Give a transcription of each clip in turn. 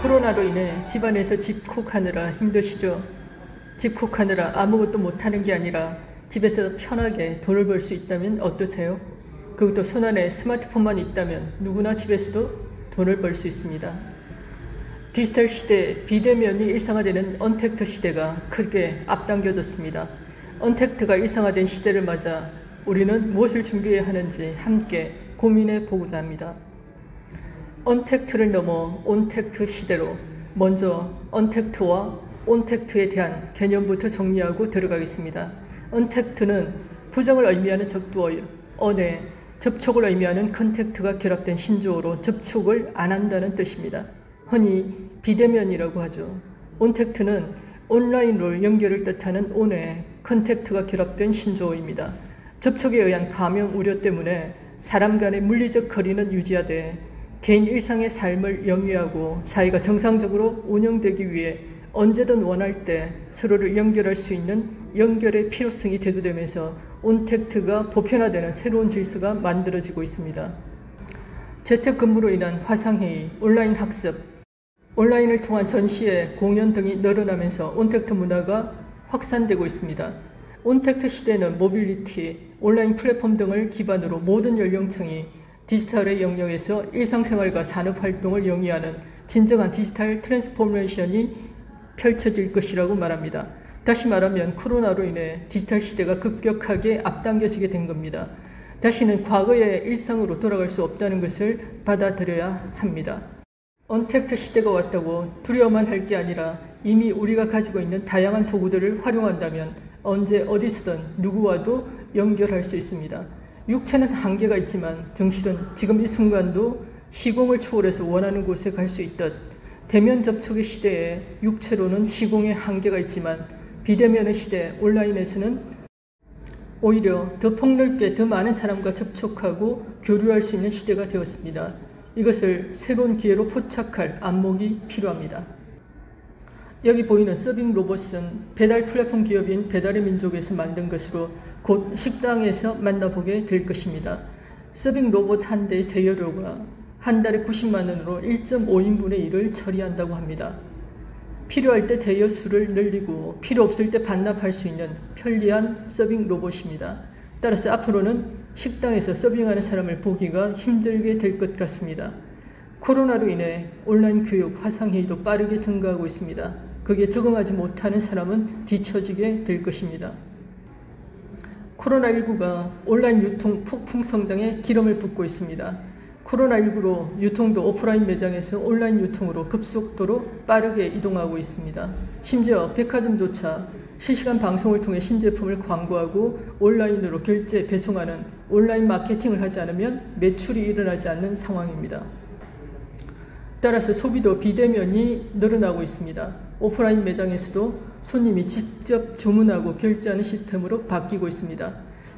코로나로 인해 집안에서 집콕하느라 힘드시죠? 집콕하느라 아무것도 못하는 게 아니라 집에서 편하게 돈을 벌 수 있다면 어떠세요? 그것도 손안에 스마트폰만 있다면 누구나 집에서도 돈을 벌 수 있습니다. 디지털 시대, 비대면이 일상화되는 언택트 시대가 크게 앞당겨졌습니다. 언택트가 일상화된 시대를 맞아 우리는 무엇을 준비해야 하는지 함께 고민해 보고자 합니다. 언택트를 넘어 온택트 시대로 먼저 언택트와 온택트에 대한 개념부터 정리하고 들어가겠습니다. 언택트는 부정을 의미하는 접두어 언에 접촉을 의미하는 컨택트가 결합된 신조어로 접촉을 안 한다는 뜻입니다. 흔히 비대면이라고 하죠. 온택트는 온라인으로 연결을 뜻하는 온에 컨택트가 결합된 신조어입니다. 접촉에 의한 감염 우려 때문에 사람 간의 물리적 거리는 유지하되 개인 일상의 삶을 영위하고 사회가 정상적으로 운영되기 위해 언제든 원할 때 서로를 연결할 수 있는 연결의 필요성이 대두되면서 온택트가 보편화되는 새로운 질서가 만들어지고 있습니다. 재택근무로 인한 화상회의, 온라인 학습, 온라인을 통한 전시회, 공연 등이 늘어나면서 온택트 문화가 확산되고 있습니다. 온택트 시대는 모빌리티, 온라인 플랫폼 등을 기반으로 모든 연령층이 디지털의 영역에서 일상생활과 산업활동을 영위하는 진정한 디지털 트랜스포메이션이 펼쳐질 것이라고 말합니다. 다시 말하면 코로나로 인해 디지털 시대가 급격하게 앞당겨지게 된 겁니다. 다시는 과거의 일상으로 돌아갈 수 없다는 것을 받아들여야 합니다. 언택트 시대가 왔다고 두려워만 할 게 아니라 이미 우리가 가지고 있는 다양한 도구들을 활용한다면 언제 어디서든 누구와도 연결할 수 있습니다. 육체는 한계가 있지만 정신은 지금 이 순간도 시공을 초월해서 원하는 곳에 갈 수 있듯 대면 접촉의 시대에 육체로는 시공의 한계가 있지만 비대면의 시대 온라인에서는 오히려 더 폭넓게 더 많은 사람과 접촉하고 교류할 수 있는 시대가 되었습니다. 이것을 새로운 기회로 포착할 안목이 필요합니다. 여기 보이는 서빙 로봇은 배달 플랫폼 기업인 배달의 민족에서 만든 것으로 곧 식당에서 만나보게 될 것입니다. 서빙 로봇 한 대의 대여료가 한 달에 90만 원으로 1.5인분의 일을 처리한다고 합니다. 필요할 때 대여 수를 늘리고 필요 없을 때 반납할 수 있는 편리한 서빙 로봇입니다. 따라서 앞으로는 식당에서 서빙하는 사람을 보기가 힘들게 될 것 같습니다. 코로나로 인해 온라인 교육, 화상회의도 빠르게 증가하고 있습니다. 거기에 적응하지 못하는 사람은 뒤처지게 될 것입니다. 코로나19가 온라인 유통 폭풍 성장에 기름을 붓고 있습니다. 코로나19로 유통도 오프라인 매장에서 온라인 유통으로 급속도로 빠르게 이동하고 있습니다. 심지어 백화점조차 실시간 방송을 통해 신제품을 광고하고 온라인으로 결제, 배송하는 온라인 마케팅을 하지 않으면 매출이 일어나지 않는 상황입니다. 따라서 소비도 비대면이 늘어나고 있습니다. 오프라인 매장에서도 손님이 직접 주문하고 결제하는 시스템으로 바뀌고 있습니다.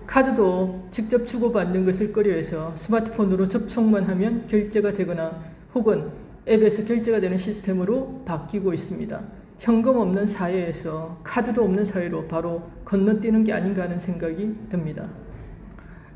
카드도 직접 주고받는 것을 꺼려해서 스마트폰으로 접촉만 하면 결제가 되거나 혹은 앱에서 결제가 되는 시스템으로 바뀌고 있습니다. 현금 없는 사회에서 카드도 없는 사회로 바로 건너뛰는 게 아닌가 하는 생각이 듭니다.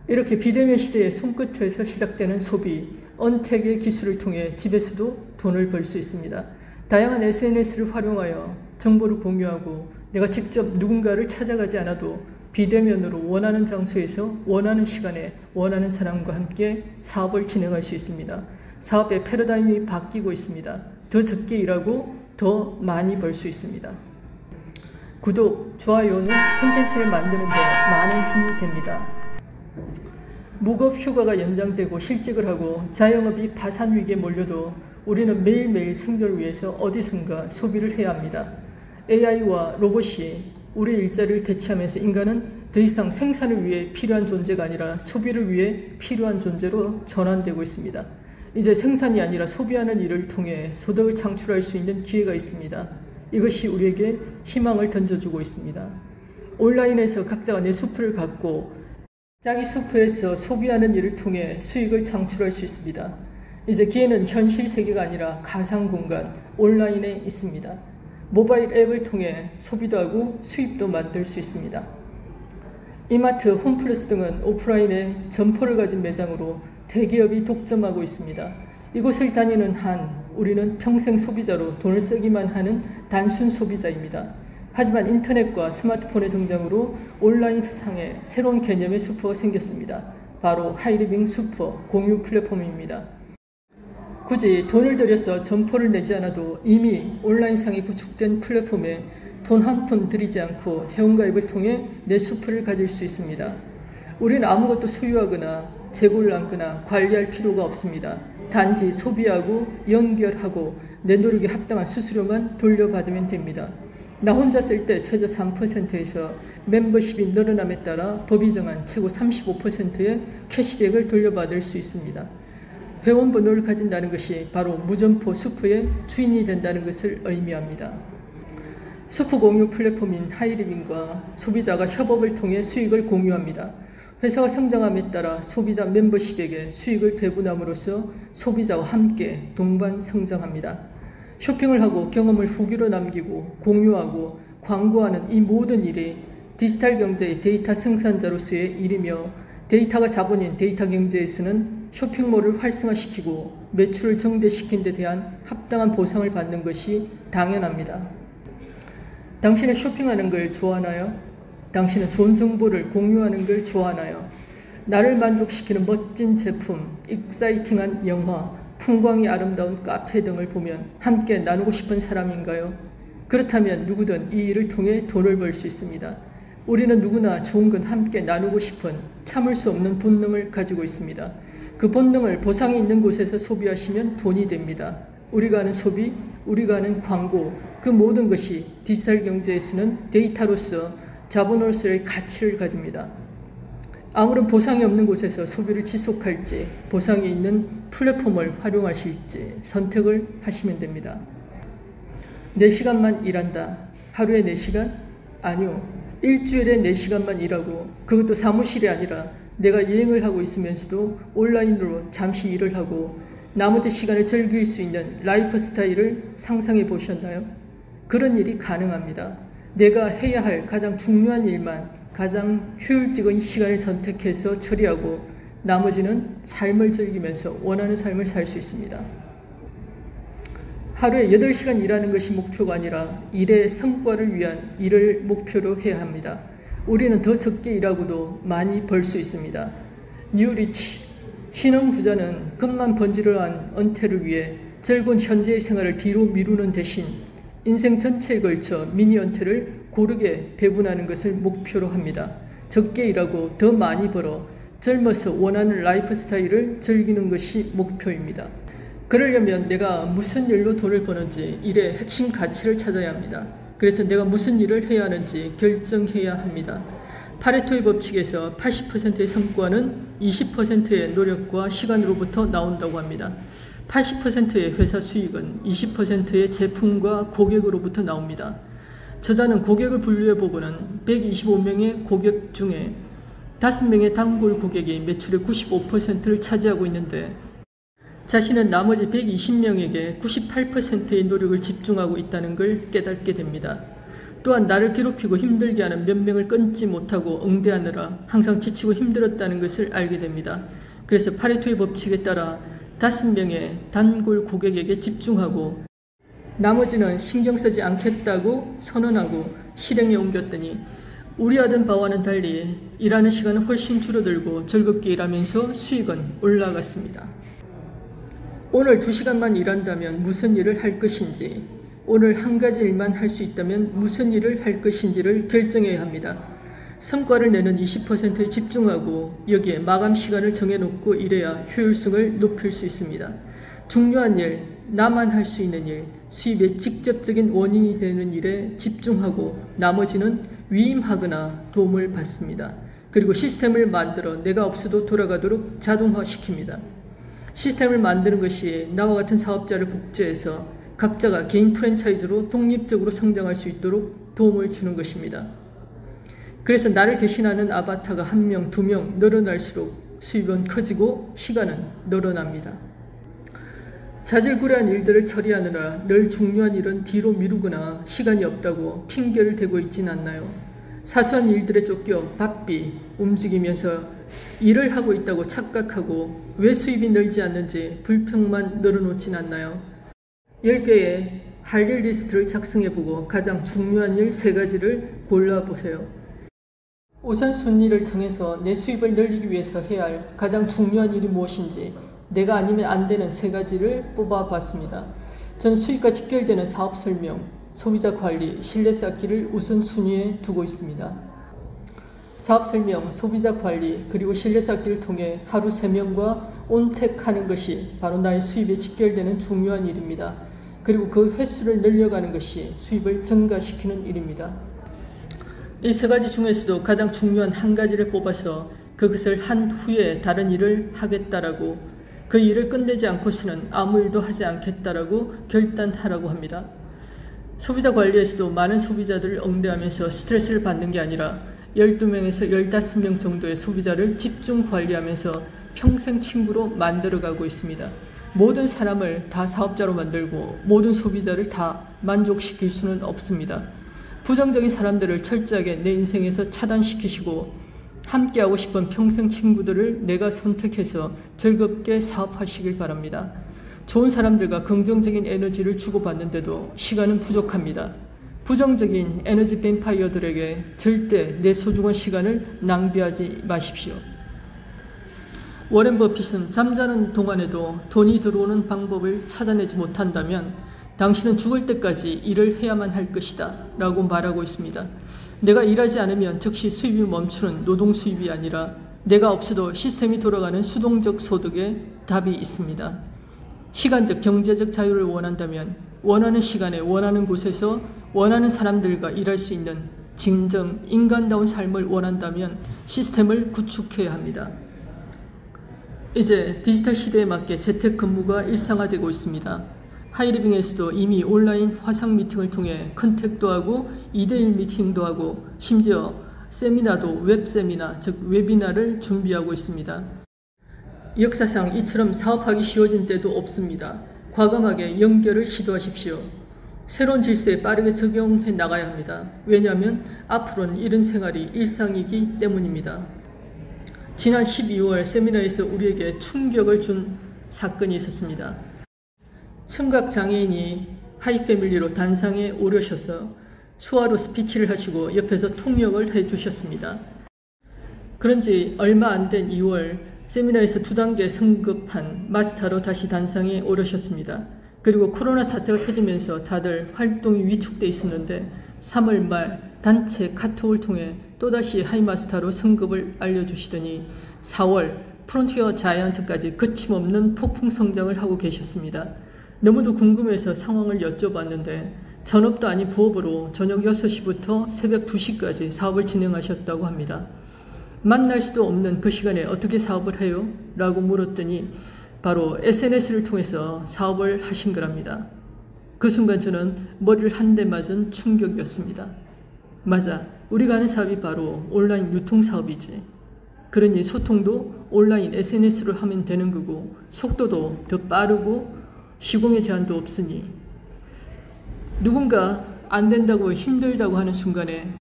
이렇게 비대면 시대의 손끝에서 시작되는 소비, 언택의 기술을 통해 집에서도 돈을 벌 수 있습니다. 다양한 SNS를 활용하여 정보를 공유하고 내가 직접 누군가를 찾아가지 않아도 비대면으로 원하는 장소에서 원하는 시간에 원하는 사람과 함께 사업을 진행할 수 있습니다. 사업의 패러다임이 바뀌고 있습니다. 더 적게 일하고 더 많이 벌 수 있습니다. 구독, 좋아요는 콘텐츠를 만드는 데 많은 힘이 됩니다. 무급 휴가가 연장되고 실직을 하고 자영업이 파산 위기에 몰려도 우리는 매일매일 생존을 위해서 어디선가 소비를 해야 합니다. AI와 로봇이 우리 일자리를 대체하면서 인간은 더 이상 생산을 위해 필요한 존재가 아니라 소비를 위해 필요한 존재로 전환되고 있습니다. 이제 생산이 아니라 소비하는 일을 통해 소득을 창출할 수 있는 기회가 있습니다. 이것이 우리에게 희망을 던져주고 있습니다. 온라인에서 각자가 내 수프를 갖고 자기 수프에서 소비하는 일을 통해 수익을 창출할 수 있습니다. 이제 기회는 현실 세계가 아니라 가상 공간, 온라인에 있습니다. 모바일 앱을 통해 소비도 하고 수입도 만들 수 있습니다. 이마트, 홈플러스 등은 오프라인에 점포를 가진 매장으로 대기업이 독점하고 있습니다. 이곳을 다니는 한 우리는 평생 소비자로 돈을 쓰기만 하는 단순 소비자입니다. 하지만 인터넷과 스마트폰의 등장으로 온라인상에 새로운 개념의 슈퍼가 생겼습니다. 바로 하이리빙 슈퍼 공유 플랫폼입니다. 굳이 돈을 들여서 점포를 내지 않아도 이미 온라인상에 구축된 플랫폼에 돈 한 푼 들이지 않고 회원가입을 통해 내 슈퍼를 가질 수 있습니다. 우리는 아무것도 소유하거나 재고를 남거나 관리할 필요가 없습니다. 단지 소비하고 연결하고 내 노력에 합당한 수수료만 돌려받으면 됩니다. 나 혼자 쓸 때 최저 3%에서 멤버십이 늘어남에 따라 법이 정한 최고 35%의 캐시백을 돌려받을 수 있습니다. 회원 번호를 가진다는 것이 바로 무점포 슈퍼의 주인이 된다는 것을 의미합니다. 슈퍼 공유 플랫폼인 하이리빙과 소비자가 협업을 통해 수익을 공유합니다. 회사가 성장함에 따라 소비자 멤버십에게 수익을 배분함으로써 소비자와 함께 동반 성장합니다. 쇼핑을 하고 경험을 후기로 남기고 공유하고 광고하는 이 모든 일이 디지털 경제의 데이터 생산자로서의 일이며 데이터가 자본인 데이터 경제에서는 쇼핑몰을 활성화시키고 매출을 증대시킨 데 대한 합당한 보상을 받는 것이 당연합니다. 당신은 쇼핑하는 걸 좋아하나요? 당신은 좋은 정보를 공유하는 걸 좋아하나요? 나를 만족시키는 멋진 제품, 익사이팅한 영화, 풍광이 아름다운 카페 등을 보면 함께 나누고 싶은 사람인가요? 그렇다면 누구든 이 일을 통해 돈을 벌 수 있습니다. 우리는 누구나 좋은 건 함께 나누고 싶은 참을 수 없는 본능을 가지고 있습니다. 그 본능을 보상이 있는 곳에서 소비하시면 돈이 됩니다. 우리가 하는 소비, 우리가 하는 광고, 그 모든 것이 디지털 경제에서는 데이터로서 자본으로서의 가치를 가집니다. 아무런 보상이 없는 곳에서 소비를 지속할지 보상이 있는 플랫폼을 활용하실지 선택을 하시면 됩니다. 4시간만 일한다. 하루에 4시간? 아니요. 일주일에 4시간만 일하고 그것도 사무실이 아니라 내가 여행을 하고 있으면서도 온라인으로 잠시 일을 하고 나머지 시간을 즐길 수 있는 라이프 스타일을 상상해 보셨나요? 그런 일이 가능합니다. 내가 해야 할 가장 중요한 일만 가장 효율적인 시간을 선택해서 처리하고 나머지는 삶을 즐기면서 원하는 삶을 살 수 있습니다. 하루에 8시간 일하는 것이 목표가 아니라 일의 성과를 위한 일을 목표로 해야 합니다. 우리는 더 적게 일하고도 많이 벌 수 있습니다. 뉴리치, 신흥 부자는 금만 번지르르한 은퇴를 위해 즐거운 현재의 생활을 뒤로 미루는 대신 인생 전체에 걸쳐 미니 은퇴를 고르게 배분하는 것을 목표로 합니다. 적게 일하고 더 많이 벌어 젊어서 원하는 라이프 스타일을 즐기는 것이 목표입니다. 그러려면 내가 무슨 일로 돈을 버는지 일의 핵심 가치를 찾아야 합니다. 그래서 내가 무슨 일을 해야 하는지 결정해야 합니다. 파레토의 법칙에서 80%의 성과는 20%의 노력과 시간으로부터 나온다고 합니다. 80%의 회사 수익은 20%의 제품과 고객으로부터 나옵니다. 저자는 고객을 분류해보고는 125명의 고객 중에 5명의 단골 고객이 매출의 95%를 차지하고 있는데 자신은 나머지 120명에게 98%의 노력을 집중하고 있다는 걸 깨닫게 됩니다. 또한 나를 괴롭히고 힘들게 하는 몇 명을 끊지 못하고 응대하느라 항상 지치고 힘들었다는 것을 알게 됩니다. 그래서 파레토의 법칙에 따라 5명의 단골 고객에게 집중하고 나머지는 신경 쓰지 않겠다고 선언하고 실행에 옮겼더니 우려하던 바와는 달리 일하는 시간은 훨씬 줄어들고 즐겁게 일하면서 수익은 올라갔습니다. 오늘 2시간만 일한다면 무슨 일을 할 것인지, 오늘 한 가지 일만 할 수 있다면 무슨 일을 할 것인지를 결정해야 합니다. 성과를 내는 20%에 집중하고 여기에 마감 시간을 정해놓고 일해야 효율성을 높일 수 있습니다. 중요한 일, 나만 할 수 있는 일, 수입의 직접적인 원인이 되는 일에 집중하고 나머지는 위임하거나 도움을 받습니다. 그리고 시스템을 만들어 내가 없어도 돌아가도록 자동화시킵니다. 시스템을 만드는 것이 나와 같은 사업자를 복제해서 각자가 개인 프랜차이즈로 독립적으로 성장할 수 있도록 도움을 주는 것입니다. 그래서 나를 대신하는 아바타가 1명, 2명 늘어날수록 수입은 커지고 시간은 늘어납니다. 자질구레한 일들을 처리하느라 늘 중요한 일은 뒤로 미루거나 시간이 없다고 핑계를 대고 있진 않나요? 사소한 일들에 쫓겨 바삐 움직이면서 일을 하고 있다고 착각하고 왜 수입이 늘지 않는지 불평만 늘어놓진 않나요? 10개의 할 일 리스트를 작성해보고 가장 중요한 일 3가지를 골라보세요. 우선순위를 정해서 내 수입을 늘리기 위해서 해야 할 가장 중요한 일이 무엇인지 내가 아니면 안 되는 3가지를 뽑아봤습니다. 저는 수입과 직결되는 사업 설명, 소비자 관리, 신뢰 쌓기를 우선순위에 두고 있습니다. 사업 설명, 소비자 관리, 그리고 신뢰 쌓기를 통해 하루 3명과 온택하는 것이 바로 나의 수입에 직결되는 중요한 일입니다. 그리고 그 횟수를 늘려가는 것이 수입을 증가시키는 일입니다. 이 3가지 중에서도 가장 중요한 한 가지를 뽑아서 그것을 한 후에 다른 일을 하겠다라고, 그 일을 끝내지 않고서는 아무 일도 하지 않겠다라고 결단하라고 합니다. 소비자 관리에서도 많은 소비자들을 응대하면서 스트레스를 받는 게 아니라 12명에서 15명 정도의 소비자를 집중 관리하면서 평생 친구로 만들어가고 있습니다. 모든 사람을 다 사업자로 만들고 모든 소비자를 다 만족시킬 수는 없습니다. 부정적인 사람들을 철저하게 내 인생에서 차단시키시고 함께하고 싶은 평생 친구들을 내가 선택해서 즐겁게 사업하시길 바랍니다. 좋은 사람들과 긍정적인 에너지를 주고받는데도 시간은 부족합니다. 부정적인 에너지 뱀파이어들에게 절대 내 소중한 시간을 낭비하지 마십시오. 워렌 버핏은 잠자는 동안에도 돈이 들어오는 방법을 찾아내지 못한다면 당신은 죽을 때까지 일을 해야만 할 것이다 라고 말하고 있습니다. 내가 일하지 않으면 즉시 수입이 멈추는 노동 수입이 아니라 내가 없어도 시스템이 돌아가는 수동적 소득에 답이 있습니다. 시간적 경제적 자유를 원한다면 원하는 시간에 원하는 곳에서 원하는 사람들과 일할 수 있는 진정 인간다운 삶을 원한다면 시스템을 구축해야 합니다. 이제 디지털 시대에 맞게 재택근무가 일상화되고 있습니다. 하이리빙에서도 이미 온라인 화상 미팅을 통해 컨택도 하고 2대1 미팅도 하고 심지어 세미나도 웹세미나, 즉 웨비나를 준비하고 있습니다. 역사상 이처럼 사업하기 쉬워진 때도 없습니다. 과감하게 연결을 시도하십시오. 새로운 질서에 빠르게 적용해 나가야 합니다. 왜냐하면 앞으로는 이런 생활이 일상이기 때문입니다. 지난 12월 세미나에서 우리에게 충격을 준 사건이 있었습니다. 청각장애인이 하이패밀리로 단상에 오르셔서 수화로 스피치를 하시고 옆에서 통역을 해주셨습니다. 그런지 얼마 안 된 2월 세미나에서 2단계 승급한 마스터로 다시 단상에 오르셨습니다. 그리고 코로나 사태가 터지면서 다들 활동이 위축돼 있었는데 3월 말 단체 카톡을 통해 또다시 하이마스터로 승급을 알려주시더니 4월 프론티어 자이언트까지 거침없는 폭풍 성장을 하고 계셨습니다. 너무도 궁금해서 상황을 여쭤봤는데 전업도 아닌 부업으로 저녁 6시부터 새벽 2시까지 사업을 진행하셨다고 합니다. 만날 수도 없는 그 시간에 어떻게 사업을 해요? 라고 물었더니 바로 SNS를 통해서 사업을 하신 거랍니다. 그 순간 저는 머리를 한 대 맞은 충격이었습니다. 맞아, 우리가 하는 사업이 바로 온라인 유통사업이지. 그러니 소통도 온라인 SNS로 하면 되는 거고 속도도 더 빠르고 시공의 제한도 없으니 누군가 안 된다고 힘들다고 하는 순간에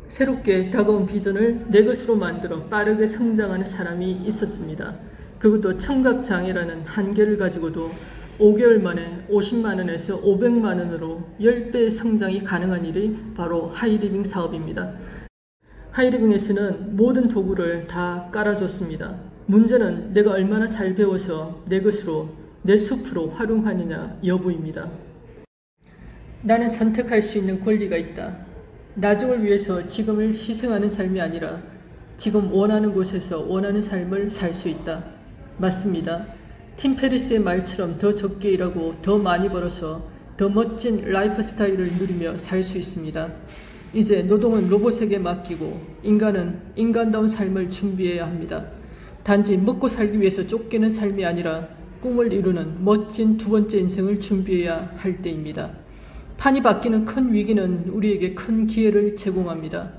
새롭게 다가온 비전을 내 것으로 만들어 빠르게 성장하는 사람이 있었습니다. 그것도 청각장애라는 한계를 가지고도 5개월 만에 50만 원에서 500만 원으로 10배의 성장이 가능한 일이 바로 하이리빙 사업입니다. 하이리빙에서는 모든 도구를 다 깔아줬습니다. 문제는 내가 얼마나 잘 배워서 내 것으로, 내 숲으로 활용하느냐 여부입니다. 나는 선택할 수 있는 권리가 있다. 나중을 위해서 지금을 희생하는 삶이 아니라 지금 원하는 곳에서 원하는 삶을 살 수 있다. 맞습니다. 팀 페리스의 말처럼 더 적게 일하고 더 많이 벌어서 더 멋진 라이프 스타일을 누리며 살 수 있습니다. 이제 노동은 로봇에게 맡기고 인간은 인간다운 삶을 준비해야 합니다. 단지 먹고 살기 위해서 쫓기는 삶이 아니라 꿈을 이루는 멋진 두 번째 인생을 준비해야 할 때입니다. 판이 바뀌는 큰 위기는 우리에게 큰 기회를 제공합니다.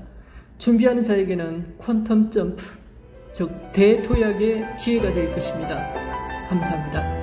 준비하는 자에게는 퀀텀 점프, 즉 대도약의 기회가 될 것입니다. 감사합니다.